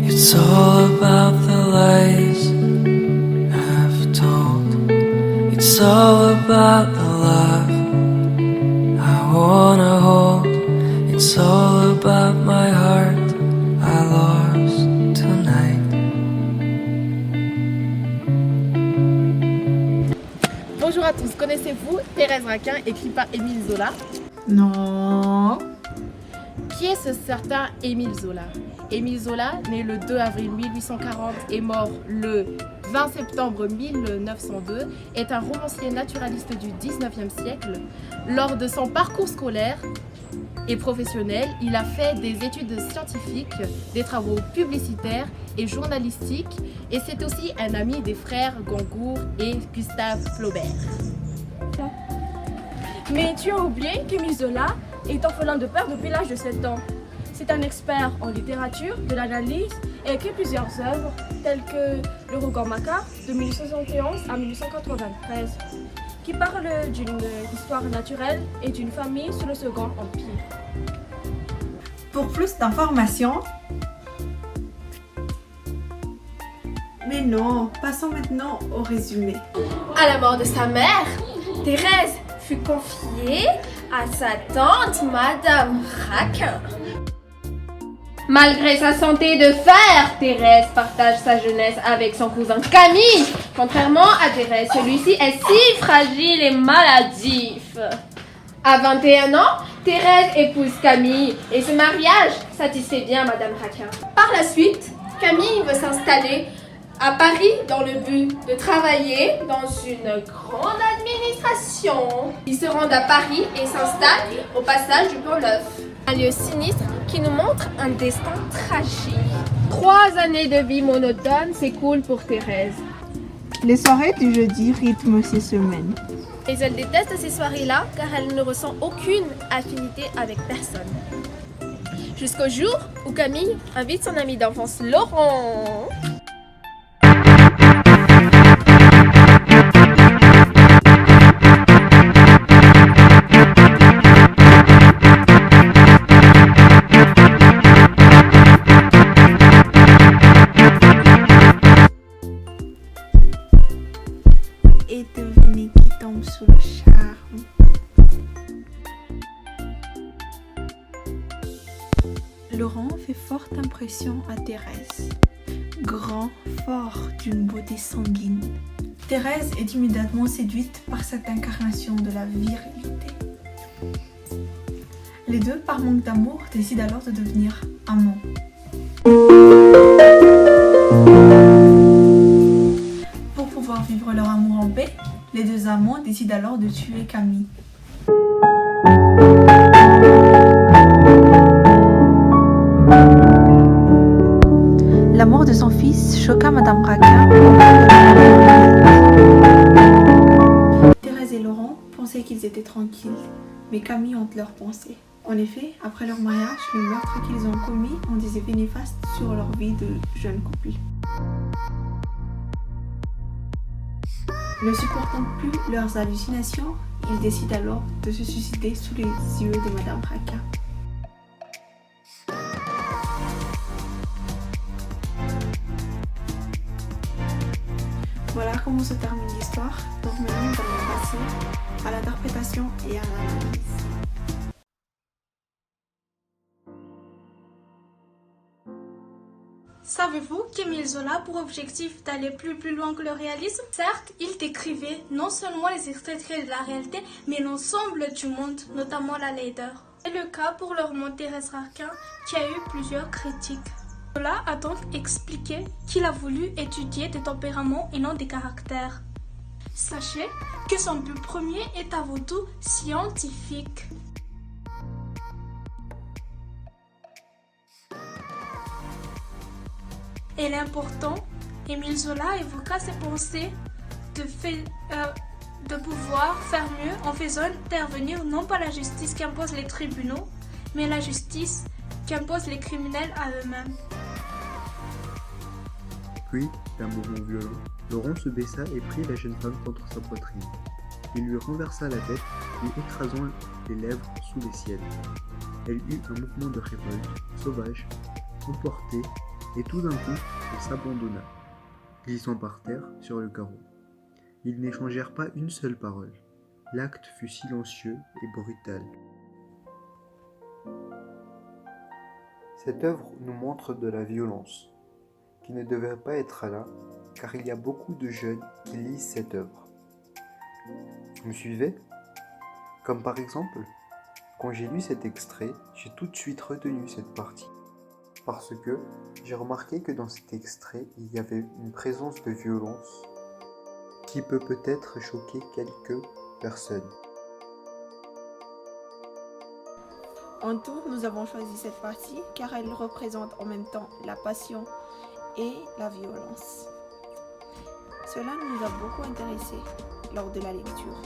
It's all about the lies I've told. It's all about the love I wanna hold. It's all about my heart I lost tonight. Bonjour à tous, connaissez-vous Thérèse Raquin, écrite par Émile Zola? Non. Qui est ce certain Émile Zola? Émile Zola, né le 2 avril 1840 et mort le 20 septembre 1902, est un romancier naturaliste du 19e siècle. Lors de son parcours scolaire et professionnel, il a fait des études scientifiques, des travaux publicitaires et journalistiques, et c'est aussi un ami des frères Goncourt et Gustave Flaubert. Mais tu as oublié qu'Émile Zola est orphelin de père depuis l'âge de 7 ans. C'est un expert en littérature, de l'analyse et a écrit plusieurs œuvres telles que Le Rougon Macquart de 1871 à 1893 qui parle d'une histoire naturelle et d'une famille sous le Second Empire. Pour plus d'informations. Mais non, passons maintenant au résumé. À la mort de sa mère, Thérèse fut confiée à sa tante Madame Raquin. Malgré sa santé de fer, Thérèse partage sa jeunesse avec son cousin Camille. Contrairement à Thérèse, celui-ci est si fragile et maladif. À 21 ans, Thérèse épouse Camille et ce mariage satisfait bien Madame Raquin. Par la suite, Camille veut s'installer à Paris dans le but de travailler dans une grande administration. Ils se rendent à Paris et s'installent au passage du Pont-Neuf. Un lieu sinistre qui nous montre un destin tragique. 3 années de vie monotone s'écoulent pour Thérèse. Les soirées du jeudi rythment ses semaines. Et elle déteste ces soirées-là car elle ne ressent aucune affinité avec personne. Jusqu'au jour où Camille invite son ami d'enfance Laurent. Et devinez qui tombe sous le charme. Laurent fait forte impression à Thérèse. Grand, fort, d'une beauté sanguine. Thérèse est immédiatement séduite par cette incarnation de la virilité. Les deux, par manque d'amour, décident alors de devenir amants. Pour pouvoir vivre leur amour en paix, les deux amants décident alors de tuer Camille. La mort de son fils choqua Madame Raquin. Thérèse et Laurent pensaient qu'ils étaient tranquilles, mais Camille hante leurs pensées. En effet, après leur mariage, le meurtre qu'ils ont commis ont des effets néfastes sur leur vie de jeune couple. Ne supportant plus leurs hallucinations, ils décident alors de se suicider sous les yeux de Madame Raquin. Voilà comment se termine l'histoire. Donc maintenant, nous allons passer à l'interprétation et à l'analyse. Savez-vous qu'Émile Zola a pour objectif d'aller plus loin que le réalisme? Certes, il décrivait non seulement les extraits de la réalité, mais l'ensemble du monde, notamment la laideur. C'est le cas pour le roman Thérèse Raquin, qui a eu plusieurs critiques. Zola a donc expliqué qu'il a voulu étudier des tempéraments et non des caractères. Sachez que son but premier est avant tout scientifique. Et l'important, Émile Zola évoqua ses pensées de pouvoir faire mieux en faisant intervenir non pas la justice qu'imposent les tribunaux, mais la justice qu'imposent les criminels à eux-mêmes. Puis, d'un mouvement violent, Laurent se baissa et prit la jeune femme contre sa poitrine. Il lui renversa la tête, lui écrasant les lèvres sous les siennes. Elle eut un mouvement de révolte, sauvage, emportée, et tout d'un coup, elle s'abandonna, glissant par terre sur le carreau. Ils n'échangèrent pas une seule parole. L'acte fut silencieux et brutal. Cette œuvre nous montre de la violence, qui ne devrait pas être là, car il y a beaucoup de jeunes qui lisent cette œuvre. Vous me suivez? Comme par exemple, quand j'ai lu cet extrait, j'ai tout de suite retenu cette partie. Parce que j'ai remarqué que dans cet extrait, il y avait une présence de violence qui peut peut-être choquer quelques personnes. En tout, nous avons choisi cette partie car elle représente en même temps la passion et la violence. Cela nous a beaucoup intéressés lors de la lecture.